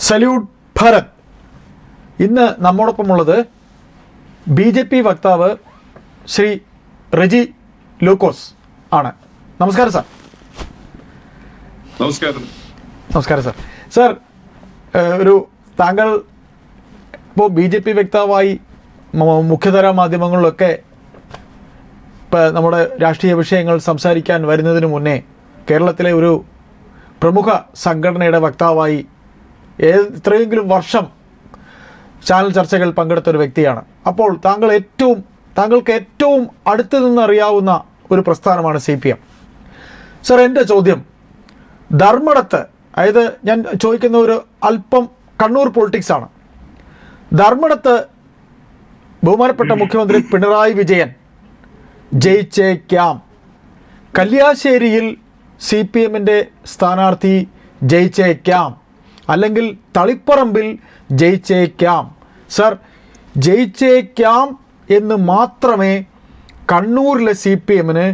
Salute Bharat. ഇന്ന് നമ്മോടൊപ്പമുള്ളത് BJP വക്താവ് ശ്രീ റെജി ലൂക്കോസ് ആണ്. നമസ്കാരം സാർ. നമസ്കാരം സാർ. സാർ, താങ്കൾ ഇപ്പോൾ BJP വക്താവായി മുഖ്യധാരാ മാധ്യമങ്ങളിലൊക്കെ ഇപ്പോൾ നമ്മുടെ രാഷ്ട്രീയ വിഷയങ്ങൾ സംസാരിക്കാൻ വരുന്നതിന് മുന്നേ കേരളത്തിലെ ഒരു പ്രമുഖ സംഘടനയുടെ വക്താവായി ഇത്രയെങ്കിലും വർഷം ചാനൽ ചർച്ചകൾ പങ്കെടുത്ത ഒരു വ്യക്തിയാണ്. അപ്പോൾ താങ്കൾക്ക് ഏറ്റവും അടുത്ത് നിന്നറിയാവുന്ന ഒരു പ്രസ്ഥാനമാണ് CPM. സർ, എൻ്റെ ചോദ്യം ധർമ്മടത്ത്, അതായത് ഞാൻ ചോദിക്കുന്ന ഒരു അല്പം കണ്ണൂർ പൊളിറ്റിക്സാണ്. ധർമ്മടത്ത് ബഹുമാനപ്പെട്ട മുഖ്യമന്ത്രി പിണറായി വിജയൻ ജയിച്ചേക്കാം. കല്യാശ്ശേരിയിൽ CPMൻ്റെ സ്ഥാനാർത്ഥി ജയിച്ചേക്കാം, അല്ലെങ്കിൽ തളിപ്പറമ്പിൽ ജയിച്ചേക്കാം. സർ, ജയിച്ചേക്കാം എന്ന് മാത്രമേ കണ്ണൂരിലെ CPMന്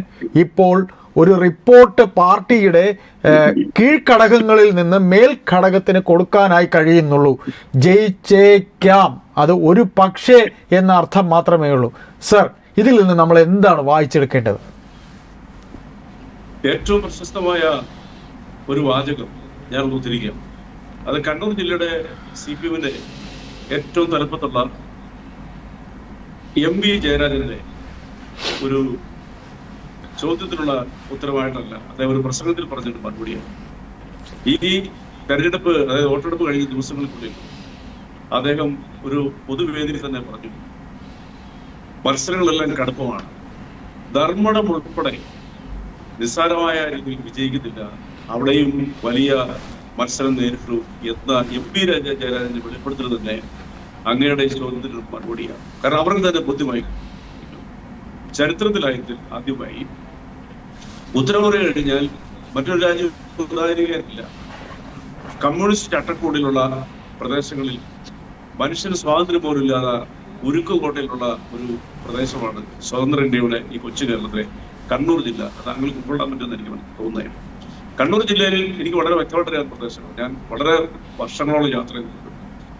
ഇപ്പോൾ ഒരു റിപ്പോർട്ട് പാർട്ടിയുടെ കീഴ്ഘടകങ്ങളിൽ നിന്ന് മേൽഘടകത്തിന് കൊടുക്കാനായി കഴിയുന്നുള്ളൂ. ജയിച്ചേക്കാം, അത് ഒരു പക്ഷേ എന്ന അർത്ഥം മാത്രമേ ഉള്ളൂ. സർ, ഇതിൽ നിന്ന് നമ്മൾ എന്താണ് വായിച്ചെടുക്കേണ്ടത്? ഏറ്റവും പ്രശസ്തമായ ഒരു വാചകം ഞാൻ ഉദ്ധരിക്കാം. അത് കണ്ണൂർ ജില്ലയുടെ CPMന്റെ ഏറ്റവും തലപ്പത്തുള്ള MV ജയരാജന്റെ ഒരു ചോദ്യത്തിനുള്ള ഉത്തരവായിട്ടല്ല, അദ്ദേഹം ഒരു പ്രസംഗത്തിൽ പറഞ്ഞിട്ട് മറുപടിയാണ്. ഈ തെരഞ്ഞെടുപ്പ്, അതായത് വോട്ടെടുപ്പ് കഴിഞ്ഞ ദിവസങ്ങൾക്കുള്ളിൽ അദ്ദേഹം ഒരു പൊതുവേദിയിൽ തന്നെ പറഞ്ഞു, മത്സരങ്ങളെല്ലാം കടുപ്പമാണ്, ധർമ്മടം ഉൾപ്പെടെ നിസ്സാരമായ രീതിയിൽ വിജയിക്കുന്നില്ല, അവിടെയും വലിയ മത്സരം നേരിട്ടു എന്ന MV ജയരാജന്റെ വെളിപ്പെടുത്തൽ തന്നെ അങ്ങയുടെ ചോദ്യത്തിന് മറുപടിയാണ്. കാരണം അവർക്ക് തന്നെ ബുദ്ധിമായി ചരിത്രത്തിലായിട്ട് ആദ്യമായി ഉത്തരകൊറിയ കഴിഞ്ഞാൽ മറ്റൊരു രാജ്യം ഉദാഹരിക്കാനില്ല. കമ്മ്യൂണിസ്റ്റ് ചട്ടക്കൂടിലുള്ള പ്രദേശങ്ങളിൽ മനുഷ്യന് സ്വാതന്ത്ര്യം പോലും ഇല്ലാതെ ഉരുക്കുകോട്ടയിലുള്ള ഒരു പ്രദേശമാണ് സ്വതന്ത്ര ഇന്ത്യയുടെ ഈ കൊച്ചു കേരളത്തിലെ കണ്ണൂർ ജില്ല. അത് താങ്കൾക്ക് ഉൾക്കൊള്ളാൻ പറ്റുമെന്ന് എനിക്ക് തോന്നുന്നത്. കണ്ണൂർ ജില്ലയിൽ എനിക്ക് വളരെ വ്യക്തമായിട്ടറിയാത്ത പ്രദേശമാണ്. ഞാൻ വളരെ വർഷങ്ങളോളം യാത്ര ചെയ്തിട്ടുണ്ട്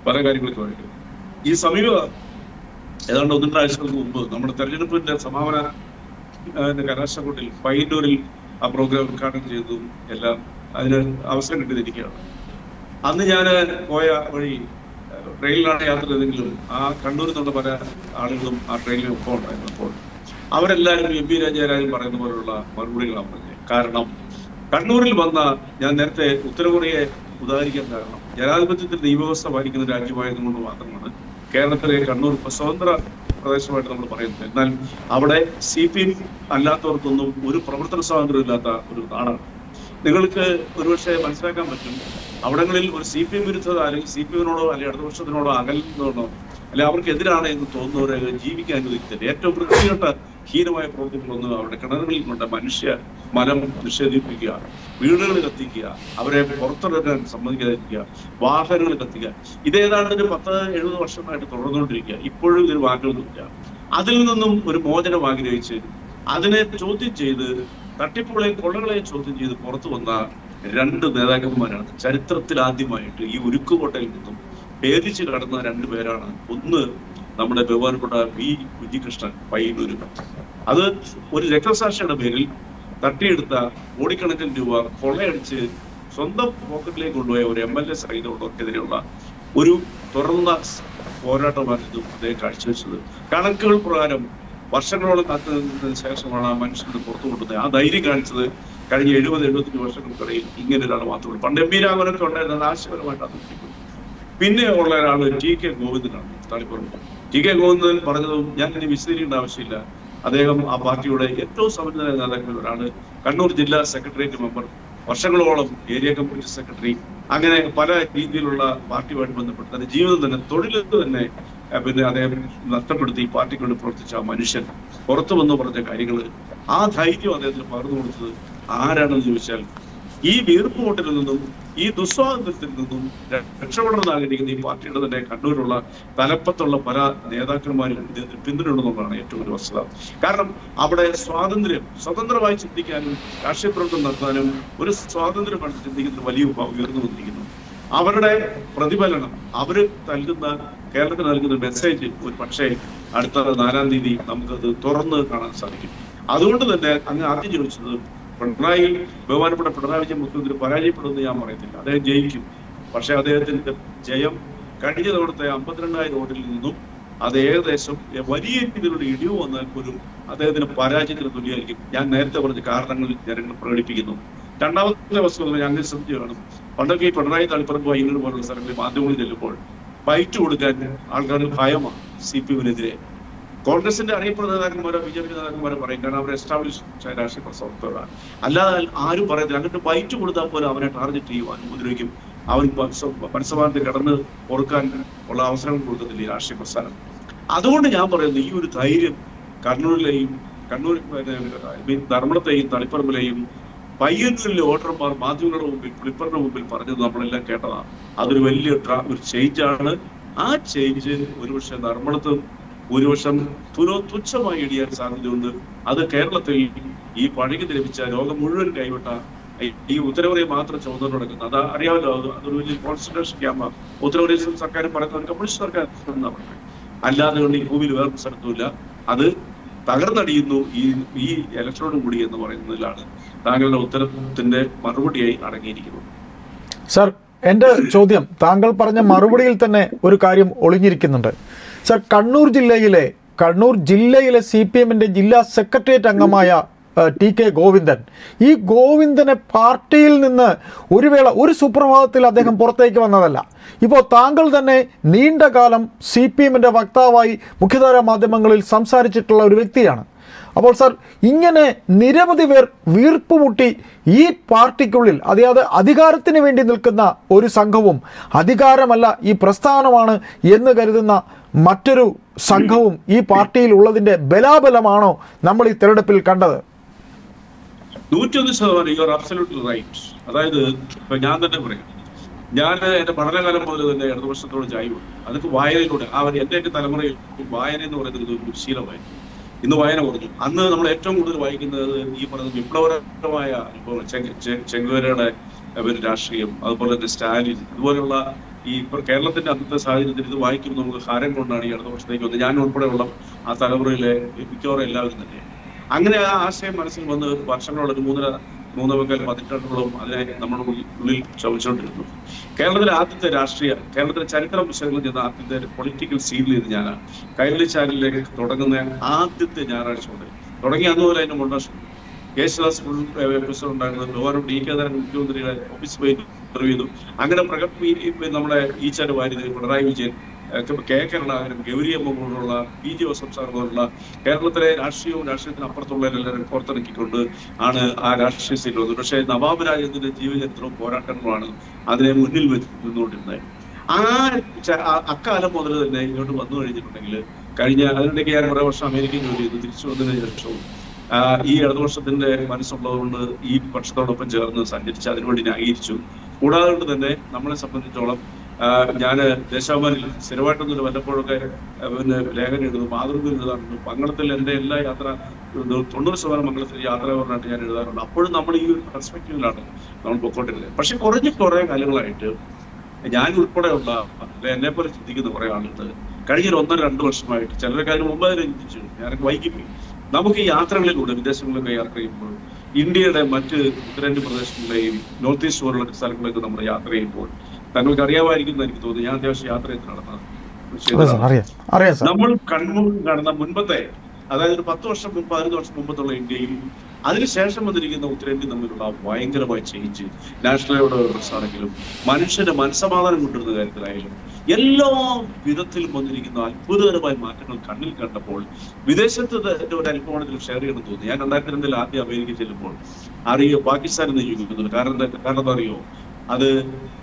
പല കാര്യങ്ങൾക്കുമായിട്ട്. ഈ സമീപ ഏതാണ്ട് 1-2 ആഴ്ചകൾക്ക് മുമ്പ് നമ്മുടെ തെരഞ്ഞെടുപ്പിന്റെ സമാപന കലാശക്കൊട്ടിൽ പയ്യന്നൂരിൽ ആ പ്രോഗ്രാം ഉദ്ഘാടനം ചെയ്തതും എല്ലാം അതിന് അവസരം കിട്ടിയിരിക്കുകയാണ്. അന്ന് ഞാൻ പോയ വഴി ട്രെയിനിലാണ് യാത്ര ചെയ്തെങ്കിലും ആ കണ്ണൂരിൽ നിന്നുള്ള പല ആളുകളും ആ ട്രെയിനിൽ ഒപ്പം ഉണ്ടായിരുന്നപ്പോൾ അവരെല്ലാവരും MV ജയരാജൻ പറയുന്ന പോലുള്ള മറുപടികളാണ് പറഞ്ഞത്. കാരണം കണ്ണൂരിൽ വന്ന, ഞാൻ നേരത്തെ ഉത്തരകൊറിയയെ ഉദാഹരിക്കാൻ കാരണം ജനാധിപത്യത്തിന്റെ നിയമവ്യവസ്ഥ പാലിക്കുന്ന രാജ്യമായതുകൊണ്ട് മാത്രമാണ് കേരളത്തിലെ കണ്ണൂർ സ്വതന്ത്ര പ്രദേശമായിട്ട് നമ്മൾ പറയുന്നത്. എന്നാൽ അവിടെ CPM അല്ലാത്തവർക്കൊന്നും ഒരു പ്രവർത്തന സ്വാതന്ത്ര്യം ഇല്ലാത്ത ഒരു നാടാണ്. നിങ്ങൾക്ക് ഒരുപക്ഷെ മനസ്സിലാക്കാൻ പറ്റും, അവിടങ്ങളിൽ ഒരു CPM വിരുദ്ധത അല്ലെങ്കിൽ CPMനോടോ അല്ലെങ്കിൽ ഇടതുപക്ഷത്തിനോടോ അകലുന്നതോടോ അല്ലെ അവർക്കെതിരാണ് എന്ന് തോന്നുന്നവരെ ജീവിക്കാൻ അനുവദിക്കുന്നില്ല. ഏറ്റവും വൃത്തികെട്ട ഹീനമായ പ്രവർത്തനങ്ങളൊന്നും അവിടെ കിണറുകളിൽ കൊണ്ട് മനുഷ്യ മലം നിഷേധിപ്പിക്കുക, വീടുകൾ കത്തിക്കുക, അവരെ പുറത്തിറങ്ങാൻ സമ്മതിക്കാതിരിക്കുക, വാഹനങ്ങൾ കത്തിക്കുക, ഇതേതാണ്ട് ഒരു 10-70 വർഷമായിട്ട് തുടർന്നുകൊണ്ടിരിക്കുക. ഇപ്പോഴും ഇതിന് മാറ്റമൊന്നുമില്ല. അതിൽ നിന്നും ഒരു മോചനം ആഗ്രഹിച്ച് അതിനെ ചോദ്യം ചെയ്ത് തട്ടിപ്പുകളെയും കൊള്ളകളെയും ചോദ്യം ചെയ്ത് പുറത്തു വന്ന 2 നേതാക്കന്മാരാണ് ചരിത്രത്തിൽ ആദ്യമായിട്ട് ഈ ഉരുക്കുകോട്ടയിൽ നിന്നും ഭേദിച്ച് കടന്ന 2 പേരാണ്. ഒന്ന് നമ്മുടെ ബഹുമാനപ്പെട്ട V കുഞ്ഞികൃഷ്ണൻ പയ്യന്നൂർ. അത് ഒരു രക്തസാക്ഷിയുടെ പേരിൽ തട്ടിയെടുത്ത കോടിക്കണക്കിന് രൂപ കൊള്ളയടിച്ച് സ്വന്തം പോക്കറ്റിലേക്ക് കൊണ്ടുപോയ ഒരു MLA സഹിതമുള്ളവർക്കെതിരെയുള്ള ഒരു തുറന്ന പോരാട്ടമായിരുന്നു അദ്ദേഹം കാഴ്ചവെച്ചത്. കണക്കുകൾ പ്രകാരം വർഷങ്ങളോളം കാത്തു നിന്നതിന് ശേഷമാണ് ആ മനുഷ്യന് പുറത്തു കൊണ്ടുവന്നത്. ആ ധൈര്യം കാണിച്ചത് കഴിഞ്ഞ 70-75 വർഷങ്ങൾക്കിടയിൽ ഇങ്ങനെ ഒരാൾ മാത്രമേ. പണ്ട് MV രാഘവനൊക്കെ ഉണ്ടായിരുന്നത് ആശയപരമായിട്ടാണ്. പിന്നെ ഉള്ള ഒരാള് TK ഗോവിന്ദനാണ്. തളിപ്പറമ്പ് TK ഗോവിന്ദൻ പറഞ്ഞതും ഞാൻ ഇനി വിശദീകരിക്കേണ്ട ആവശ്യമില്ല. അദ്ദേഹം ആ പാർട്ടിയുടെ ഏറ്റവും സമ്പന്നരായ നേതാക്കളിൽ ഒരാള്, കണ്ണൂർ ജില്ലാ സെക്രട്ടേറിയറ്റ് മെമ്പർ, വർഷങ്ങളോളം ഏരിയ കമ്മിറ്റി സെക്രട്ടറി, അങ്ങനെ പല രീതിയിലുള്ള പാർട്ടിയുമായിട്ട് ബന്ധപ്പെട്ട് തന്നെ ജീവിതം തന്നെ തൊഴിൽ തന്നെ പിന്നെ അദ്ദേഹം നഷ്ടപ്പെടുത്തി പാർട്ടിക്ക് വേണ്ടി പ്രവർത്തിച്ച ആ മനുഷ്യൻ പുറത്തു വന്നു പറഞ്ഞ കാര്യങ്ങൾ, ആ ധൈര്യം അദ്ദേഹത്തിന് പകർന്നു കൊടുത്തത് ആരാണെന്ന് ചോദിച്ചാൽ ഈ വീർപ്പ് വോട്ടിൽ നിന്നും ഈ ദുസ്വാതന്ത്ര്യത്തിൽ നിന്നും രക്ഷപ്പെടണമെന്ന് ആഗ്രഹിക്കുന്ന ഈ പാർട്ടിയുടെ തന്നെ കണ്ണൂരിലുള്ള തലപ്പത്തുള്ള പല നേതാക്കന്മാരും ഇദ്ദേഹത്തിന് പിന്തുണയുണ്ടെന്നുള്ളതാണ് ഏറ്റവും ഒരു വസ്തുത. കാരണം അവിടെ സ്വാതന്ത്ര്യം, സ്വതന്ത്രമായി ചിന്തിക്കാനും രാഷ്ട്രീയ പ്രവർത്തനം നടത്താനും ഒരു സ്വാതന്ത്ര്യമാണ് ചിന്തിക്കുന്നത് വലിയ ഉയർന്നു വന്നിരിക്കുന്നു. അവരുടെ പ്രതിഫലനം, അവര് കേരളത്തിന് നൽകുന്ന മെസ്സേജ് ഒരു പക്ഷേ അടുത്ത 4-ാം തീയതി നമുക്കത് തുറന്ന് കാണാൻ സാധിക്കും. അതുകൊണ്ട് തന്നെ അങ്ങ് ആദ്യം ചോദിച്ചത് ബഹുമാനപ്പെട്ട പിണറായി വിജയൻ മുഖ്യമന്ത്രി പരാജയപ്പെടുമെന്ന് ഞാൻ പറയത്തില്ല. അദ്ദേഹം ജയിക്കും. പക്ഷെ അദ്ദേഹത്തിന്റെ ജയം കഴിഞ്ഞ തവണത്തെ 52,000 വോട്ടിൽ നിന്നും അത് ഏകദേശം വലിയ രീതിയിലുള്ള ഇടിവ് വന്നാൽ പോലും അദ്ദേഹത്തിന് പരാജയത്തിന് തുല്യമായിരിക്കും. ഞാൻ നേരത്തെ പറഞ്ഞ കാരണങ്ങളിൽ ജനങ്ങൾ പ്രകടിപ്പിക്കുന്നു. രണ്ടാമത്തെ വസ്തുത ഞാൻ ശ്രദ്ധിച്ചു കാണും. പണ്ടൊക്കെ ഈ പിണറായി തളിപ്പറമ്പ് വൈകുന്നേരം പോലുള്ള സ്ഥലങ്ങളിൽ മാധ്യമങ്ങളിൽ ചെല്ലുമ്പോൾ ഫൈറ്റ് കൊടുക്കാൻ ആൾക്കാർക്ക് ഭയമാണ് CPM-നെതിരെ. കോൺഗ്രസിന്റെ അറിയപ്പെടുന്ന നേതാക്കന്മാരോ BJP നേതാക്കന്മാരോ പറയും, കാരണം അവർ എസ്റ്റാബ്ലിഷ് രാഷ്ട്രീയ പ്രവർത്തകരാണ്. അല്ലാതെ ആരും പറയത്തില്ല. അങ്ങോട്ട് ഫൈറ്റ് കൊടുത്താൽ പോലും അവനെ ടാർഗറ്റ് ചെയ്യുവാൻ ഉപദ്രവിക്കും. അവൻ മനസ്സമാനത്തിൽ കടന്ന് പൊറുക്കാൻ ഉള്ള അവസരങ്ങൾ കൊടുക്കത്തില്ല ഈ രാഷ്ട്രീയ പ്രസ്ഥാനം. അതുകൊണ്ട് ഞാൻ പറയുന്നത് ഈ ഒരു ധൈര്യം കണ്ണൂർ ധർമ്മടത്തെയും തളിപ്പറമ്പിലെയും പയ്യന്നൂരിലെ വോട്ടർമാർ മാധ്യമങ്ങളുടെ മുമ്പിൽ ഫ്ലിപ്പറിന്റെ മുമ്പിൽ പറഞ്ഞത് നമ്മളെല്ലാം കേട്ടതാണ്. അതൊരു വലിയ ഒരു ചേഞ്ചാണ്. ആ ചേഞ്ച് ഒരുപക്ഷെ ധർമ്മടത്തും ഭൂരിപക്ഷം തുച്ഛമായി ഇടിയാൻ സാധ്യതയുണ്ട്. അത് കേരളത്തിൽ ഈ പഴകി ലഭിച്ച ലോകം മുഴുവൻ കൈവിട്ട ഈ ഉത്തരകൊറിയ മാത്രം ചുമന്നു നടക്കുന്നത്. അത് അറിയാമല്ലോ, അതൊരു വലിയ കോൺസെൻട്രേഷൻ ക്യാമ്പാണ്. ഉത്തരകൊറിയൻ സർക്കാർ പറയുന്നത് കമ്മ്യൂണിസ്റ്റ് സർക്കാർ പറയുന്നത്. അല്ലാതെ കൊണ്ട് ഈ ഭൂമിയിൽ വേറൊരു സ്ഥലത്തുമില്ല. അത് തകർന്നടിയുന്നു ഈ ഇലക്ഷനോട് കൂടി എന്ന് പറയുന്നതിലാണ് താങ്കളുടെ ഉത്തരത്തിന്റെ മറുപടിയായി അടങ്ങിയിരിക്കുന്നത്. സർ, എൻ്റെ ചോദ്യം, താങ്കൾ പറഞ്ഞ മറുപടിയിൽ തന്നെ ഒരു കാര്യം ഒളിഞ്ഞിരിക്കുന്നുണ്ട്. സർ, കണ്ണൂർ ജില്ലയിലെ CPM-ന്റെ ജില്ലാ സെക്രട്ടേറിയറ്റ് അംഗമായ TK ഗോവിന്ദൻ, ഈ ഗോവിന്ദനെ പാർട്ടിയിൽ നിന്ന് ഒരു സുപ്രഭാതത്തിൽ അദ്ദേഹം പുറത്തേക്ക് വന്നതല്ല. ഇപ്പോൾ താങ്കൾ തന്നെ നീണ്ട കാലം CPM-ന്റെ വക്താവായി മുഖ്യധാരാ മാധ്യമങ്ങളിൽ സംസാരിച്ചിട്ടുള്ള ഒരു വ്യക്തിയാണ്. അപ്പോൾ സർ, ഇങ്ങനെ നിരവധി പേർ വീർപ്പുമുട്ടി ഈ പാർട്ടിക്കുള്ളിൽ, അതായത് അധികാരത്തിന് വേണ്ടി നിൽക്കുന്ന ഒരു സംഘവും അധികാരമല്ല ഈ പ്രസ്ഥാനമാണ് എന്ന് കരുതുന്ന മറ്റൊരു സംഘവും ഈ പാർട്ടിയിൽ ഉള്ളതിൻ്റെ ബലാബലമാണോ നമ്മൾ ഈ തെരഞ്ഞെടുപ്പിൽ കണ്ടത്? 101% യു ആർ അബ്സല്യൂട്ട്ലി റൈറ്റ്. അതായത് ഇപ്പൊ ഞാൻ തന്നെ പറയും, ഞാൻ എന്റെ പഠനകാലം മുതൽ തന്നെ ഇടതുപക്ഷത്തോട് ചായ്വുണ്ട്. അതൊക്കെ വായനയിലൂടെ എന്റെ തലമുറയിൽ വായന എന്ന് പറയുന്നത് ഒരു ശീലമായിരുന്നു. ഇന്ന് വായന കുറഞ്ഞു. അന്ന് നമ്മൾ ഏറ്റവും കൂടുതൽ വായിക്കുന്നത് ഈ പറയുന്ന വിപ്ലവകരമായ അനുഭവങ്ങൾ, ചെങ്കുവരയുടെ രാഷ്ട്രീയം, അതുപോലെ തന്നെ സ്റ്റാലിൻ, ഇതുപോലുള്ള ഈ കേരളത്തിന്റെ അന്നത്തെ സാഹചര്യത്തിൽ ഇത് വായിക്കുമ്പോൾ നമുക്ക് ഹാരം കൊണ്ടാണ് ഈ ഇടതുപക്ഷത്തേക്ക് വന്നത്. ഞാൻ ഉൾപ്പെടെയുള്ള ആ തലമുറയിലെ മിക്കവാറും എല്ലാവരും തന്നെ അങ്ങനെ ആ ആശയം മനസ്സിൽ വന്ന് വർഷങ്ങളോളം, ഒരു 3.25 പതിറ്റാണ്ടുകളും അതിനെ നമ്മുടെ ഉള്ളിൽ ചവച്ചുകൊണ്ടിരുന്നു. കേരളത്തിലെ ആദ്യത്തെ കേരളത്തിലെ ചരിത്രം വിശകലനം ചെയ്യുന്ന ആദ്യത്തെ പൊളിറ്റിക്കൽ സീനിൽ ഇത് ഞാനാണ്. കൈരളി ചാനലിലേക്ക് തുടങ്ങുന്ന ആദ്യത്തെ ഞായറാഴ്ച മുതൽ തുടങ്ങി. അതുപോലെ അതിന്റെ മുണ്ടാശം യേശുദാസ് എപ്പിസോഡ് ഉണ്ടായിരുന്നത് ബഹുമാനപ്പെട്ട DK മുഖ്യമന്ത്രിയുടെ ഓഫീസ് പോയി ഇന്റർവ്യൂ ചെയ്തു. അങ്ങനെ നമ്മുടെ ഈച്ചാട് വാര്യർ, പിണറായി വിജയൻ, കരുണാകരൻ, ഗൗരിയമ്മ പോലുള്ള PG ജോസഫ് സാർ പോലുള്ള കേരളത്തിലെ രാഷ്ട്രീയത്തിന് അപ്പുറത്തുള്ള എല്ലാവരും പുറത്തിറക്കിക്കൊണ്ട് ആണ് ആ രാഷ്ട്രീയ സീറ്റ് വന്നത്. പക്ഷേ നവാബ് രാജേന്ദ്രന്റെ ജീവചരിത്രവും പോരാട്ടങ്ങളുമാണ് അതിനെ മുന്നിൽ നിന്നുകൊണ്ടിരുന്നത്. അക്കാലം മുതൽ തന്നെ ഇങ്ങോട്ട് വന്നു കഴിഞ്ഞിട്ടുണ്ടെങ്കിൽ അതിനിടയ്ക്ക് ഞാൻ കുറെ വർഷം അമേരിക്കയിൽ ജോലി ചെയ്തു. തിരിച്ചു വന്നതിന് ശേഷവും ഈ ഇടതുപക്ഷത്തിന്റെ മനസ്സുള്ളതുകൊണ്ട് ഈ പക്ഷത്തോടൊപ്പം ചേർന്ന് സഞ്ചരിച്ച് അതിനുവേണ്ടി ന്യായീകരിച്ചു. കൂടാതെ കൊണ്ട് തന്നെ നമ്മളെ സംബന്ധിച്ചോളം ഞാൻ ദേശാഭിമാനിൽ സ്ഥിരമായിട്ടൊന്നും വല്ലപ്പോഴൊക്കെ ലേഖനം എഴുതുന്നു, മാതൃക എഴുതാറുണ്ട്. മംഗളത്തിൽ എൻ്റെ എല്ലാ 90% മംഗളത്തിൽ യാത്ര പറഞ്ഞിട്ട് ഞാൻ എഴുതാറുണ്ട്. അപ്പോഴും നമ്മൾ ഈ ഒരു പെർസ്പെക്റ്റീവിലാണ് നമ്മൾ പൊക്കോണ്ടിരുന്നത്. പക്ഷെ കുറെ കാലങ്ങളായിട്ട് ഞാൻ ഉൾപ്പെടെയുള്ള എന്നെ പോലെ ചിന്തിക്കുന്ന കുറെ ആളുകൾ കഴിഞ്ഞ 1-2 വർഷമായിട്ട്, ചിലരൊക്കെ അതിന് മുമ്പ് അതിനെ ചിന്തിച്ചു, ഞാനൊക്കെ വൈകിപ്പോയി. നമുക്ക് ഈ യാത്രകളിലൂടെ വിദേശങ്ങളിലൊക്കെ യാത്ര ചെയ്യുമ്പോൾ ഇന്ത്യയുടെ മറ്റ് ഉത്തരേന്ത്യൻ പ്രദേശങ്ങളിലെയും നോർത്ത് ഈസ്റ്റ് പോലുള്ള സ്ഥലങ്ങളിലേക്ക് നമ്മൾ യാത്ര ചെയ്യുമ്പോൾ താങ്കൾക്ക് അറിയാമായിരിക്കും എനിക്ക് തോന്നുന്നു. ഞാൻ അത്യാവശ്യം യാത്ര ചെയ്ത് നടന്നത് നമ്മൾ കൺമുമ്പിൽ കാണുന്ന മുൻപത്തെ, അതായത് ഒരു 10 വർഷം മുമ്പ് 15 വർഷം മുമ്പത്തുള്ള ഇന്ത്യയും അതിനുശേഷം വന്നിരിക്കുന്ന ഉത്തരേന്ത്യ തമ്മിലുള്ള ഭയങ്കരമായ ചേഞ്ച്, നാഷണൽ ഡെവലപ്മെന്റ്സ് ആണെങ്കിലും മനുഷ്യന്റെ മനസ്സമാധാനം കൊണ്ടിരുന്ന കാര്യത്തിലായാലും എല്ലാ വിധത്തിലും വന്നിരിക്കുന്ന അത്ഭുതകരമായ മാറ്റങ്ങൾ കണ്ണിൽ കണ്ടപ്പോൾ വിദേശത്ത് ഒരു അനുഭവത്തിൽ ഷെയർ ചെയ്യണമെന്ന് തോന്നി. ഞാൻ 2002 ആദ്യം അമേരിക്ക ചെല്ലുമ്പോൾ പാകിസ്ഥാനിൽ നിന്ന് ചോദിക്കുന്നുണ്ട്. കാരണം എന്താ അറിയോ, അത്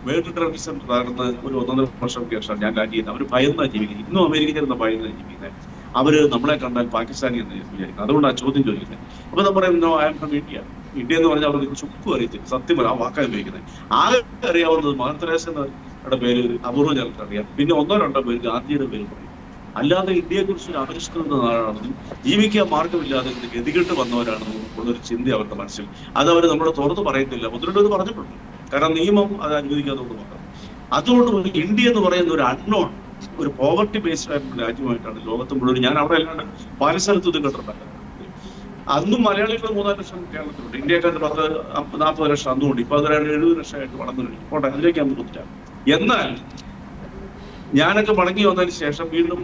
വേൾഡ് ട്രേഡ് സെന്റർ തകർന്ന് ഒരു 1.5 വർഷം ശേഷമാണ് ഞാൻ ലാൻഡ് ചെയ്യുന്നത്. അവർ ഭയന്നാണ് ജീവിക്കുന്നത്. ഇന്നും അമേരിക്ക ചെല്ലുന്ന ഭയന്നാണ് ജീവിക്കുന്നത്. അവര് നമ്മളെ കണ്ടാൽ പാകിസ്ഥാനി എന്ന് വിചാരിക്കുന്നത്. അതുകൊണ്ടാണ് ചോദ്യം ചോദിക്കുന്നത്. അപ്പൊ നമ്മൾ പറയുന്നത് ഐ ആം ഫ്രം ഇന്ത്യ എന്ന് പറഞ്ഞാൽ അവർക്ക് ചുക്കും അറിയത്തില്ല. സത്യം പറ, ആ വാക്കാണ് ഉപയോഗിക്കുന്നത്. ആകെ അറിയാവുന്നത് മദർ തെരേസയുടെ പേര് അപൂർവം ചേർത്ത് അറിയാം. പിന്നെ 1-2 പേര് ഗാന്ധിയുടെ പേര് പറയും. അല്ലാതെ ഇന്ത്യയെ കുറിച്ച് ഒരു അപരിഷ്കൃത നാടാണെന്നും ജീവിക്കാൻ മാർഗമില്ലാതെ ഗതികെട്ട് വന്നവരാണെന്നും ഉള്ളൊരു ചിന്ത അവരുടെ മനസ്സിൽ. അത് അവർ നമ്മളെ തുറന്ന് പറയത്തില്ല. 1-2 പറഞ്ഞിട്ടുണ്ട്. കാരണം നിയമം അത് അനുവദിക്കാത്തതുകൊണ്ട് മാത്രം. അതുകൊണ്ട് ഇന്ത്യ എന്ന് പറയുന്ന ഒരു അൺനോൺ, ഒരു പോവർട്ടി ബേസ്ഡ് ആയിട്ടുള്ള രാജ്യമായിട്ടാണ് ലോകത്ത് മുഴുവൻ. ഞാൻ അവിടെ അല്ലാണ്ട് പല സ്ഥലത്തും ഇത് കണ്ടിട്ടുണ്ടല്ലോ. അന്നും മലയാളികൾ 3-4 ലക്ഷം കേരളത്തിലുണ്ട്. ഇന്ത്യക്കാരുടെ 40 ലക്ഷം അന്നുകൊണ്ട്. ഇപ്പൊ അതൊരു 70 ലക്ഷമായിട്ട് വളർന്നു കഴിഞ്ഞു. പോട്ടെ, അതിലേക്ക് നമുക്ക് പറ്റാം. എന്നാൽ ഞാനൊക്കെ മടങ്ങി വന്നതിന് ശേഷം വീണ്ടും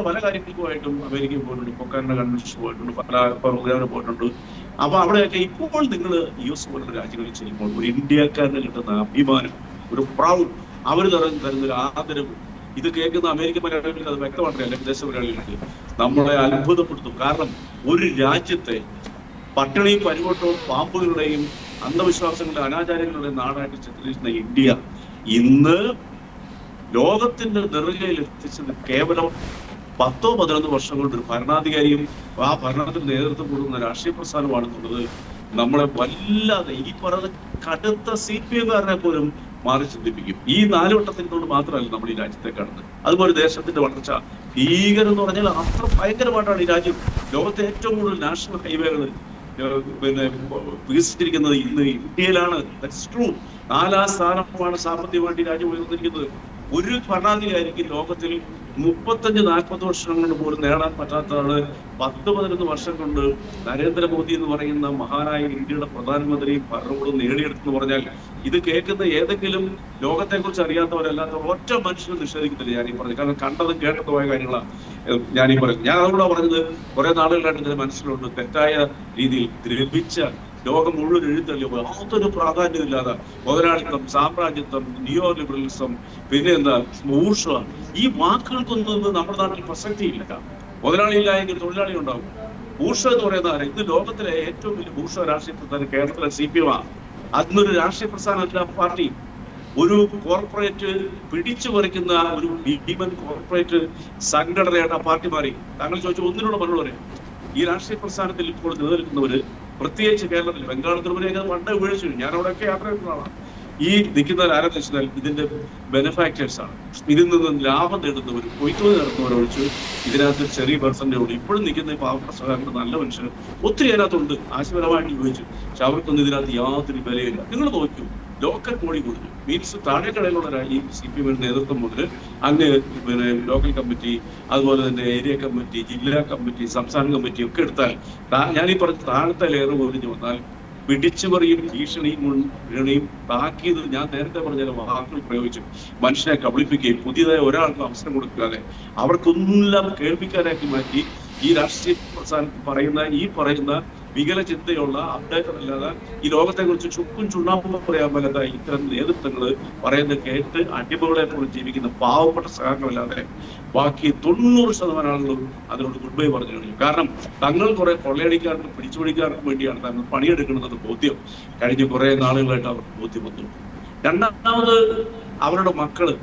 പല കാര്യങ്ങൾക്കുമായിട്ടും അമേരിക്കയിൽ പോയിട്ടുണ്ട്, പൊക്കാരന്റെ കൺവെൻഷൻ പോയിട്ടുണ്ട്, പല പ്രോഗ്രാമിന് പോയിട്ടുണ്ട്. അപ്പൊ അവിടെയൊക്കെ ഇപ്പോൾ നിങ്ങൾ US പോലുള്ള രാജ്യങ്ങളിൽ ചെയ്യുമ്പോൾ ഒരു ഇന്ത്യക്കാരന് കിട്ടുന്ന അഭിമാനം, ഒരു പ്രൗഡ്, അവർ തരുന്ന ഒരു ആദരവ്, ഇത് കേൾക്കുന്ന അമേരിക്കൻ മലയാളികൾക്ക് അത് വ്യക്തമായിട്ടില്ല, അല്ലെങ്കിൽ വിദേശ മലയാളികൾക്ക് നമ്മളെ അത്ഭുതപ്പെടുത്തും. കാരണം ഒരു രാജ്യത്തെ പട്ടിണിയും പരിവട്ടവും പാമ്പുകളുടെയും അന്ധവിശ്വാസങ്ങളുടെ അനാചാരങ്ങളുടെയും നാടായിട്ട് ചിത്രീകരിക്കുന്ന ഇന്ത്യ ഇന്ന് ലോകത്തിന്റെ നെറുകയിൽ എത്തിച്ചത് കേവലം 10-11 വർഷം കൊണ്ട് ഒരു ഭരണാധികാരിയും ആ ഭരണത്തിന് നേതൃത്വം കൊടുക്കുന്ന രാഷ്ട്രീയ പ്രസ്ഥാനമാണെന്നുള്ളത് നമ്മളെ വല്ലാതെ, ഈ പറയുന്ന കടുത്ത CPM-കാരനെ പോലും മാറി ചിന്തിപ്പിക്കും. ഈ 4 വട്ടത്തിനോട് മാത്രമല്ല നമ്മൾ ഈ രാജ്യത്തെ കാണുന്നത്. അതുപോലെ ദേശത്തിന്റെ വളർച്ച ഭീകരം എന്ന് പറഞ്ഞാൽ അത്ര ഭയങ്കരമായിട്ടാണ് ഈ രാജ്യം. ലോകത്തെ ഏറ്റവും കൂടുതൽ നാഷണൽ ഹൈവേകൾ വികസിച്ചിരിക്കുന്നത് ഇന്ന് ഇന്ത്യയിലാണ്. That's true. 4-ാം സ്ഥാനമാണ് സാമ്പത്തികമായിട്ട് ഈ രാജ്യം ഉയർന്നിരിക്കുന്നത്. ഒരു ഭരണാധികാരിക്ക് ലോകത്തിൽ 35-40 വർഷം കൊണ്ട് പോലും നേടാൻ പറ്റാത്തതാണ് 10-11 വർഷം കൊണ്ട് നരേന്ദ്രമോദി എന്ന് പറയുന്ന മഹാനായ ഇന്ത്യയുടെ പ്രധാനമന്ത്രിയും ഭരണകൂടം നേടിയെടുത്തെന്ന് പറഞ്ഞാൽ ഇത് കേൾക്കുന്ന ഏതെങ്കിലും ലോകത്തെ കുറിച്ച് അറിയാത്തവരല്ലാത്ത ഒറ്റ മനുഷ്യനും നിഷേധിക്കുന്നില്ല ഞാനീ പറഞ്ഞു. കാരണം കണ്ടതും കേട്ടതുമായ കാര്യങ്ങളാണ് ഞാനീ പറയുന്നത്. ഞാൻ അതുകൂടെ പറഞ്ഞത് കുറെ നാളുകളായിട്ട് ഇതിന് മനസ്സിലുണ്ട്. തെറ്റായ രീതിയിൽ ദ്രവിച്ച ലോകം മുഴുവൻ എഴുത്തല്ലോ, യാതൊരു പ്രാധാന്യമില്ലാതെ മുതലാളിത്തം, സാമ്രാജ്യത്വം, നിയോ ലിബറലിസം, പിന്നെ എന്താ ബൂർഷ്വ, ഈ വാക്കുകൾക്കൊന്നും നമ്മുടെ നാട്ടിൽ പ്രസക്തിയില്ല. മുതലാളിയില്ലായെങ്കിൽ തൊഴിലാളി ഉണ്ടാവും. ബൂർഷ്വ എന്ന് പറയുന്നത് ഇന്ന് ലോകത്തിലെ ഏറ്റവും വലിയ ബൂർഷ്വ രാഷ്ട്രീയ പ്രസ്ഥാനം കേരളത്തിലെ CPM-ആണ്. അതിനൊരു രാഷ്ട്രീയ പ്രസ്ഥാനമല്ല പാർട്ടി, ഒരു കോർപ്പറേറ്റ് പിടിച്ചു പറിക്കുന്ന ഒരു ഭീമൻ കോർപ്പറേറ്റ് സംഘടനയായിട്ട് ആ പാർട്ടി മാറി. താങ്കൾ ചോദിച്ചു ഒന്നിനോട് മറുപടി പറയാം. ഈ രാഷ്ട്രീയ പ്രസ്ഥാനത്തിൽ ഇപ്പോൾ നിലനിൽക്കുന്നവര്, പ്രത്യേകിച്ച് കേരളത്തിൽ, ബംഗാൾ ത്രിപുരയൊക്കെ പണ്ട് ഉപയോഗിച്ചു. ഞാൻ അവിടെയൊക്കെ യാത്ര ചെയ്യുന്നതാണ്. ഈ നിൽക്കുന്നവർ ആരെന്ന് വെച്ചാൽ ഇതിന്റെ ബെനിഫാക്ടേഴ്സ് ആണ്. ഇതിൽ നിന്ന് ലാഭം നേടുന്നവർ, കൊയ്ത്തുക നടത്തുന്നവരൊഴിച്ച് ഇതിനകത്ത് ചെറിയ പെർസെന്റേജ് ഉള്ളൂ. ഇപ്പോഴും നിൽക്കുന്ന ഈ പാവപ്പെട്ട സഹകരണ നല്ല മനുഷ്യർ ഒത്തിരി അതിനകത്തുണ്ട്, ആശയപരമായിട്ട് ഉപയോഗിച്ചു. പക്ഷെ അവർക്കൊന്നും ഇതിനകത്ത് യാതൊരു വിലയില്ല. നിങ്ങൾ നോക്കൂ, ലോക്കൽ ബോഡി കൊടുത്തു മീൻസ് താഴെക്കടയിലുള്ള ഈ CPM നേതൃത്വം മുതൽ അങ്ങ് പിന്നെ ലോക്കൽ കമ്മിറ്റി, അതുപോലെ തന്നെ ഏരിയ കമ്മിറ്റി, ജില്ലാ കമ്മിറ്റി, സംസ്ഥാന കമ്മിറ്റി ഒക്കെ എടുത്താൽ ഞാനീ പറഞ്ഞ താഴത്തെ ലെയർ ഒഴിഞ്ഞു വന്നാൽ പിടിച്ചുപറിയും ഭീഷണിയും മുൻഗണയും താക്കീത്, ഞാൻ നേരത്തെ പറഞ്ഞ വാക്കുകൾ പ്രയോഗിച്ചു മനുഷ്യനെ കബളിപ്പിക്കുകയും പുതിയതായ ഒരാൾക്കും അവസരം കൊടുക്കാതെ അവർക്കൊന്നെല്ലാം കേൾപ്പിക്കാനാക്കി മാറ്റി ഈ രാഷ്ട്രീയ പ്രസ്ഥാനത്തിൽ പറയുന്ന വികല ചിന്തയുള്ള അപ്ഡേറ്റഡ് അല്ലാതെ ഈ ലോകത്തെ കുറിച്ച് ചുക്കും ചുണ്ണാമ്പും പറയാൻ പറ്റാത്ത ഇത്തരം നേതൃത്വങ്ങൾ പറയുന്നത് കേട്ട് അടിമകളെ പോലും ജീവിക്കുന്ന പാവപ്പെട്ട സഹകരണമല്ലാതെ ബാക്കി 90% ആളുകളും അതിനോട് ഗുഡ് ബൈ പറഞ്ഞു കഴിഞ്ഞു. കാരണം തങ്ങൾ കുറെ കൊള്ളയടിക്കാർക്കും പിടിച്ചുപിടിക്കാർക്കും വേണ്ടിയാണ് തങ്ങൾ പണിയെടുക്കുന്നത് ബോധ്യം കഴിഞ്ഞ കുറെ നാളുകളായിട്ട് അവർക്ക് ബോധ്യം വന്നു. രണ്ടാമത് അവരുടെ മക്കള്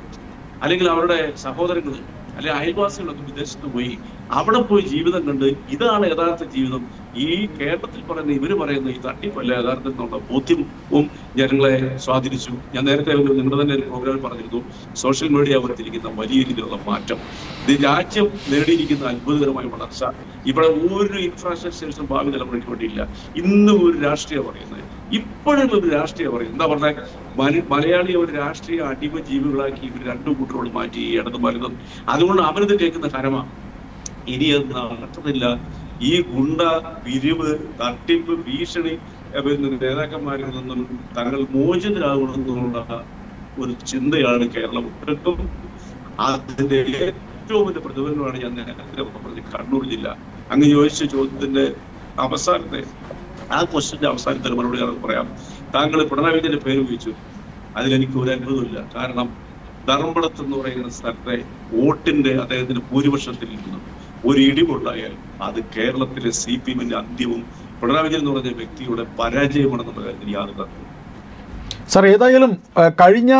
അല്ലെങ്കിൽ അവരുടെ സഹോദരങ്ങള് അല്ലെങ്കിൽ അയൽവാസികളൊക്കെ വിദേശത്ത് പോയി അവിടെ പോയി ജീവിതം കണ്ട് ഇതാണ് യഥാർത്ഥ ജീവിതം, ഈ കേരളത്തിൽ പറയുന്ന ഇവര് പറയുന്ന ഈ തട്ടിപ്പല്ല യഥാർത്ഥം എന്നുള്ള ബോധ്യവും ജനങ്ങളെ സ്വാധീനിച്ചു. ഞാൻ നേരത്തെ നിങ്ങളുടെ തന്നെ ഒരു പ്രോഗ്രാമിൽ പറഞ്ഞിരുന്നു, സോഷ്യൽ മീഡിയ വരുത്തിയിരിക്കുന്ന വലിയ രീതിയിലുള്ള മാറ്റം, ഇത് രാജ്യം നേടിയിരിക്കുന്ന അത്ഭുതകരമായ വളർച്ച, ഇവിടെ ഒരു ഇൻഫ്രാസ്ട്രക്ചേഴ്സും ഭാവി തലമുറയ്ക്ക് വേണ്ടിയില്ല. ഇന്നും ഒരു രാഷ്ട്രീയം പറയുന്നത്, ഇപ്പോഴും ഒരു രാഷ്ട്രീയം പറയുന്നത് എന്താ പറഞ്ഞാൽ മലയാളിയെ ഒരു രാഷ്ട്രീയ അടിമ ജീവികളാക്കി ഇവർ രണ്ടു കൂട്ടരോട് മാറ്റി ഇടതും വലുതും. അതുകൊണ്ട് അവരിത് കേൾക്കുന്ന കരമാണ് ഇനി അത് നടത്തുന്നില്ല. ഈ ഗുണ്ട, പിരിവ്, തട്ടിപ്പ്, ഭീഷണി നേതാക്കന്മാരിൽ നിന്നും തങ്ങൾ മോചിതരാകണമെന്നുള്ള ഒരു ചിന്തയാണ് കേരളം. അതിന്റെ ഏറ്റവും വലിയ പ്രതിഫലനമാണ് ഞാൻ നേരത്തെ പറഞ്ഞ കണ്ണൂർ ജില്ല. അങ്ങ് ചോദിച്ച ചോദ്യത്തിന്റെ അവസാനത്തെ ആ ക്വസ്റ്റ്യന്റെ അവസാനത്തെ മറുപടി ഞാൻ പറയാം. താങ്കൾ പിണറായി വിജയന്റെ പേര് ഉപയോഗിച്ചു, അതിലെനിക്ക് ഒരു അത്ഭുതമില്ല. കാരണം ധർമ്മടത്ത് എന്ന് പറയുന്ന സ്ഥലത്തെ വോട്ടിന്റെ അദ്ദേഹത്തിന്റെ ഭൂരിപക്ഷത്തിൽ നിന്ന് ഒരു ഇടിവുണ്ടായാൽ അത് കേരളത്തിലെ CPM-ന്റെ അന്ത്യവും പിണറായി വിജയൻ എന്ന് പറഞ്ഞ വ്യക്തിയുടെ പരാജയമാണെന്നുള്ള കാര്യത്തിൽ യാതൊരു തർക്കവും. സർ, ഏതായാലും കഴിഞ്ഞ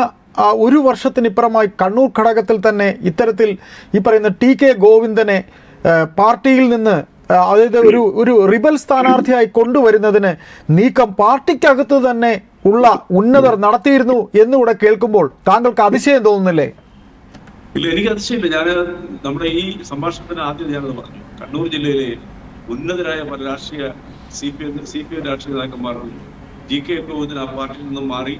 ഒരു വർഷത്തിനിപ്പുറമായി കണ്ണൂർ ഘടകത്തിൽ തന്നെ ഇത്തരത്തിൽ ഈ പറയുന്ന TK ഗോവിന്ദനെ പാർട്ടിയിൽ നിന്ന്, അതായത് ഒരു റിബൽ സ്ഥാനാർത്ഥിയായി കൊണ്ടുവരുന്നതിന് നീക്കം പാർട്ടിക്കകത്ത് തന്നെ ഉള്ള ഉന്നതർ നടത്തിയിരുന്നു എന്നുകൂടെ കേൾക്കുമ്പോൾ താങ്കൾക്ക് അതിശയം തോന്നുന്നില്ലേ? ഇല്ല, എനിക്ക് അതിശയമില്ല. ഞാൻ നമ്മുടെ ഈ സംഭാഷണത്തിന് ആദ്യം ഞാനത് പറഞ്ഞു. കണ്ണൂർ ജില്ലയിലെ ഉന്നതരായ പല രാഷ്ട്രീയ CPM രാഷ്ട്രീയ നേതാക്കന്മാർ TK ഗോവിന്ദൻ ആ പാർട്ടിയിൽ നിന്നും മാറി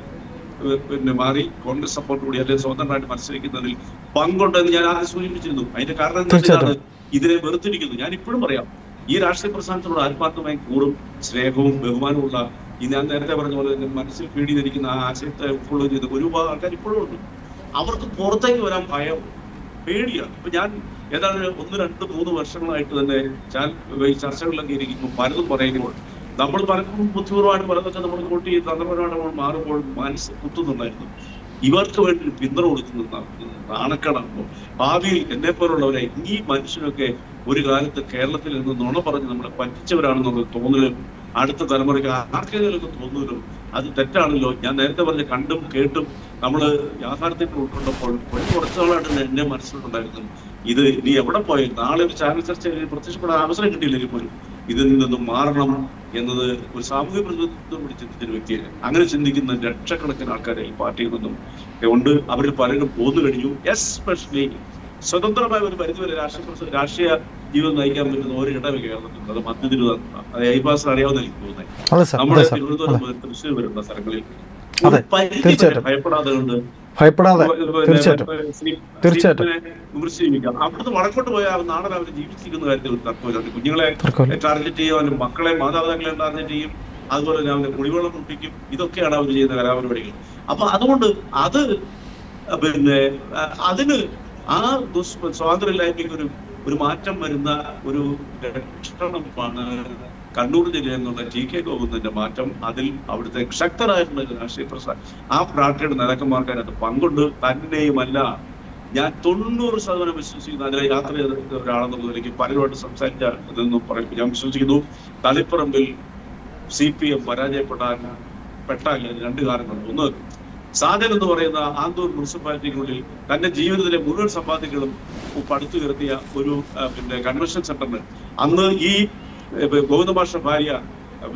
പിന്നെ മാറി കോൺഗ്രസ് സപ്പോർട്ടോടി അല്ലെങ്കിൽ സ്വതന്ത്രമായിട്ട് മത്സരിക്കുന്നതിൽ പങ്കുണ്ടെന്ന് ഞാൻ ആദ്യം സൂചിപ്പിച്ചിരുന്നു. അതിന്റെ കാരണം എന്താണ്? ഇതിനെ വെറുത്തിരിക്കുന്നു. ഞാൻ ഇപ്പോഴും പറയാം, ഈ രാഷ്ട്രീയ പ്രസ്ഥാനത്തിനോട് ആത്മാർത്ഥമായി കൂറും സ്നേഹവും ബഹുമാനമുള്ള ഈ ഞാൻ നേരത്തെ പറഞ്ഞ പോലെ മനസ്സിൽ ഫീഡിയിരിക്കുന്ന ആ ആശയത്തെ ഉൾക്കൊള്ളുകയും ചെയ്ത ഒരുപാട് ആൾക്കാർ ഇപ്പോഴും ഉണ്ട്. അവർക്ക് പുറത്തേക്ക് വരാൻ ഭയം, പേടിയാണ്. ഇപ്പൊ ഞാൻ ഏതാണ്ട് 1, 2, 3 വർഷങ്ങളായിട്ട് തന്നെ ഈ ചർച്ചകളിലൊക്കെ ഇരിക്കുമ്പോൾ പലതും പറയുമ്പോൾ നമ്മൾ പലപ്പോഴും ബുദ്ധിപൂർവ്വമായിട്ട് പലതൊക്കെ നമ്മൾ കൂട്ടി തന്ത്രപരമായിട്ട് മാറുമ്പോൾ മനസ്സ് കുത്തുന്നുണ്ടായിരുന്നു. ഇവർക്ക് വേണ്ടി പിന്തുണ കൊടുക്കുന്ന നാണക്കേടാകുമ്പോൾ ഭാവിയിൽ എന്നെ പോലുള്ളവരെ ഈ മനുഷ്യരൊക്കെ ഒരു കാലത്ത് കേരളത്തിൽ നിന്ന് നുണ പറഞ്ഞ് നമ്മളെ പറ്റിച്ചവരാണെന്നുള്ള തോന്നലും അടുത്ത തലമുറയ്ക്ക് ആർക്കെങ്കിലുമൊക്കെ തോന്നലും അത് തെറ്റാണല്ലോ. ഞാൻ നേരത്തെ പറഞ്ഞ കണ്ടും കേട്ടും നമ്മള് യാഥാർത്ഥ്യത്തിൽ ഉൾക്കൊണ്ടപ്പോൾ കുറച്ചു നാളായിട്ട് എന്റെ മനസ്സിലുണ്ടായിരുന്നു, ഇത് നീ എവിടെ പോയി നാളെ ഒരു ചാനൽ ചർച്ചയിൽ പ്രത്യക്ഷപ്പെടാൻ അവസരം കിട്ടിയില്ലെങ്കിൽ പോലും ഇതിൽ നിന്നും മാറണം എന്നത് ഒരു സാമൂഹ്യ പ്രതിനിധിത്വം കൂടി ചിന്തിക്കുന്ന വ്യക്തിയാണ്. അങ്ങനെ ചിന്തിക്കുന്ന ലക്ഷക്കണക്കിന് ആൾക്കാരെ ഈ പാർട്ടിയിൽ നിന്നും ഉണ്ട്. അവരിൽ പലരും പോന്നു കഴിഞ്ഞു. എസ്പെഷ്യലി സ്വതന്ത്രമായ ഒരു പരിധിവരെ രാഷ്ട്രീയ ജീവിതം നയിക്കാൻ പറ്റുന്ന ഒരു ഇടവക കേരളത്തിലുണ്ട്. അത് മധ്യ തിരുവനന്തപുരം, അത് ഐപാസ് അറിയാവുന്ന എനിക്ക് തോന്നുന്നത്. നമ്മുടെ തിരുവനന്തപുരം മുതൽ തൃശ്ശൂർ വരുന്ന സ്ഥലങ്ങളിൽ ഭയപ്പെടാതെ കൊണ്ട് വിമർശിക്കാം. അവിടുന്ന് വടക്കോട്ട് പോയാൽ നാടൻ അവർ ജീവിച്ചിരിക്കുന്ന കാര്യത്തിൽ ഒരു തർക്കമില്ല. കുഞ്ഞുങ്ങളെ ടാർഗറ്റ് ചെയ്യും, അവന്റെ മക്കളെ മാതാപിതാക്കളെ ടാർഗറ്റ് ചെയ്യും, അതുപോലെ തന്നെ അവന്റെ കുടിവെള്ളം കുടിപ്പിക്കും. ഇതൊക്കെയാണ് അവർ ചെയ്യുന്ന കലാപരിപാടികൾ. അപ്പൊ അതുകൊണ്ട് അത് പിന്നെ അതിന് ആ സ്വാതന്ത്ര്യമില്ലായ്മയ്ക്ക് ഒരു മാറ്റം വരുന്ന ഒരു ലക്ഷണമാണ് കണ്ണൂർ ജില്ലയിൽ നിന്നുള്ള TK ഗോവിന്ദന്റെ മാറ്റം. അതിൽ അവിടുത്തെ ശക്തരായിട്ടുള്ള രാഷ്ട്രീയ പ്രസ്ഥാനം ആ പാർട്ടിയുടെ നേതാക്കന്മാർക്ക് അതിനകത്ത് പങ്കുണ്ട്. തന്നെയുമല്ല, ഞാൻ 90% വിശ്വസിക്കുന്നു, അതിലെ യാത്ര ചെയ്ത ഒരാളെന്നുള്ളതിലേക്ക് പലരുമായിട്ട് സംസാരിച്ചതെന്നും പറയും. ഞാൻ വിശ്വസിക്കുന്നു തളിപ്പറമ്പിൽ CPM പരാജയപ്പെട്ടാൽ 2 കാരണങ്ങളുണ്ട്. ഒന്ന്, സാജൻ എന്ന് പറയുന്ന ആന്തൂർ മുനിസിപ്പാലിറ്റിക്കുള്ളിൽ തന്റെ ജീവിതത്തിലെ മുഴുവൻ സമ്പാദ്യങ്ങളും പടുത്തു ഉയർത്തിയ ഒരു പിന്നെ കൺവെൻഷൻ സെന്ററിന് അന്ന് ഈ ഗോവിന്ദ മാഷ ഭാര്യ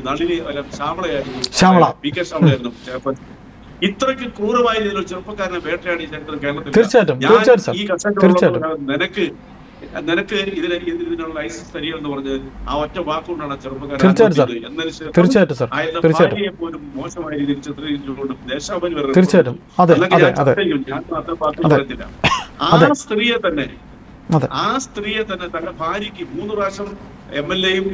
നളിനി ശ്യാമളയായിരുന്നു, PK ശ്യാമളയായിരുന്നു ചെയർപേഴ്സൺ. ഇത്രയ്ക്ക് ക്രൂരമായ രീതിയിൽ ചെറുപ്പക്കാരനെ വേട്ടയാടി ചരിത്രം കേരളത്തിൽ. ഈ കർഷകർ നിനക്ക് ഇതിനുള്ള ലൈസൻസ് തരികയെന്ന് പറഞ്ഞ് ആ ഒറ്റ വാക്കുകൊണ്ടാണ് ചെറുപ്പക്കാരെ പോലും മോശമായ രീതിയിൽ ചിത്രീകരിച്ചുകൊണ്ട് ദേശാഭിമാനി ഞാൻ മാത്രം പാർട്ടി പറയത്തില്ല. ആ സ്ത്രീയെ തന്നെ തന്റെ ഭാര്യയ്ക്ക് 3 പ്രാവശ്യം MLA-യും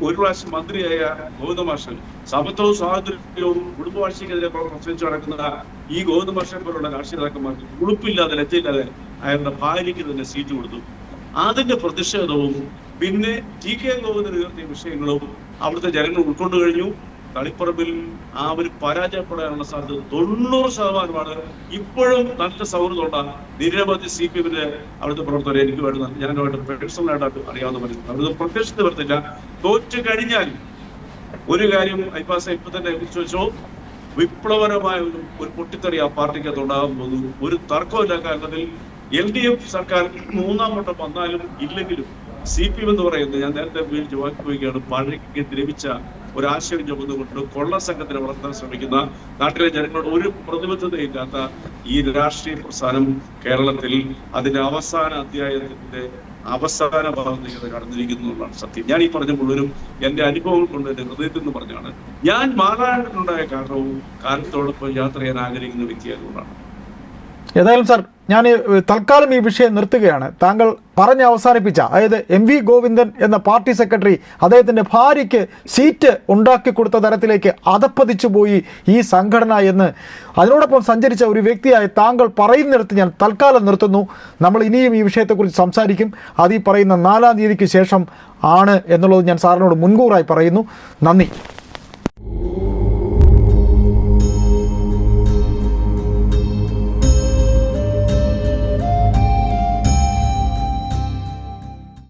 1 പ്രാവശ്യം മന്ത്രിയായ ഗോവിന്ദ മാഷ് സമത്വവും സ്വാതന്ത്ര്യവും കുടുംബവാഴ്ചയ്ക്കെതിരെ പ്രവർത്തിച്ചു നടക്കുന്ന ഈ ഗോവിന്ദ മാഷിനെ പോലുള്ള രാഷ്ട്രീയ നേതാക്കന്മാർക്ക് ഉളുപ്പില്ലാതെ ലജ്ജയില്ലാതെ അയാളുടെ ഭാര്യയ്ക്ക് തന്നെ സീറ്റ് കൊടുത്തു. അതിന്റെ പ്രതിഷേധവും പിന്നെ TK ഗോവിന്ദൻ ഉയർത്തിയ വിഷയങ്ങളും അവിടുത്തെ ജനങ്ങൾ ഉൾക്കൊണ്ടു കഴിഞ്ഞു. തളിപ്പറമ്പിൽ അവർ പരാജയപ്പെടാനുള്ള സാധ്യത 90%. ഇപ്പോഴും നല്ല സൗഹൃദമുള്ള നിരവധി CPM-ന്റെ അവിടുത്തെ പ്രവർത്തകരെ എനിക്ക് വേണ്ട ഞാനുമായിട്ട് പേഴ്സണലായിട്ട് അറിയാവുന്ന പറയുന്നത് അവിടുത്തെ പ്രത്യക്ഷത്തിൽ വരുത്തില്ല. തോറ്റു കഴിഞ്ഞാൽ ഒരു കാര്യം ഐപാസ് ഇപ്പൊ തന്നെ കുറിച്ച് വെച്ചോ, വിപ്ലവകരമായ ഒരു പൊട്ടിത്തെറി ആ പാർട്ടിക്കകത്ത് ഉണ്ടാകാൻ പോകുന്നു. ഒരു തർക്കമില്ല. കാരണത്തിൽ LDF സർക്കാർ 3ാം വട്ടം വന്നാലും ഇല്ലെങ്കിലും CPM എന്ന് പറയുന്നത് ഞാൻ നേരത്തെ ചോദിക്കുകയാണ്, പഴകിക്ക് ദ്രവിച്ച ഒരാശയം ചുമന്നുകൊണ്ട് കൊള്ള സംഘത്തിനെ വളർത്താൻ ശ്രമിക്കുന്ന നാട്ടിലെ ജനങ്ങളോട് ഒരു പ്രതിബദ്ധതയില്ലാത്ത ഈ രാഷ്ട്രീയ പ്രസ്ഥാനം കേരളത്തിൽ അതിന്റെ അവസാന അധ്യായത്തിന്റെ അവസാന ഭാഗത്തേക്ക് കടന്നിരിക്കുന്നു എന്നുള്ളതാണ് സത്യം. ഞാൻ ഈ പറഞ്ഞ മുഴുവനും എന്റെ അനുഭവങ്ങൾ കൊണ്ട് എന്റെ ഹൃദയത്തിൽ നിന്ന് പറഞ്ഞാണ്. ഞാൻ മാറാനുണ്ടായ കാരണത്തോടൊപ്പം യാത്ര ചെയ്യാൻ ആഗ്രഹിക്കുന്ന വ്യക്തിയായതുകൊണ്ടാണ്. ഏതായാലും സാർ, ഞാൻ തൽക്കാലം ഈ വിഷയം നിർത്തുകയാണ്. താങ്കൾ പറഞ്ഞ് അവസാനിപ്പിച്ച, അതായത് MV ഗോവിന്ദൻ എന്ന പാർട്ടി സെക്രട്ടറി അദ്ദേഹത്തിൻ്റെ ഭാര്യയ്ക്ക് സീറ്റ് ഉണ്ടാക്കി കൊടുത്ത തരത്തിലേക്ക് അധപ്പതിച്ചു പോയി ഈ സംഘടന എന്ന് അതിനോടൊപ്പം സഞ്ചരിച്ച ഒരു വ്യക്തിയായി താങ്കൾ പറയുന്നിടത്ത് ഞാൻ തൽക്കാലം നിർത്തുന്നു. നമ്മൾ ഇനിയും ഈ വിഷയത്തെക്കുറിച്ച് സംസാരിക്കും. അത് ഈ പറയുന്ന 4-ാം തീയതിക്ക് ശേഷം ആണ് എന്നുള്ളത് ഞാൻ സാറിനോട് മുൻകൂറായി പറയുന്നു. നന്ദി.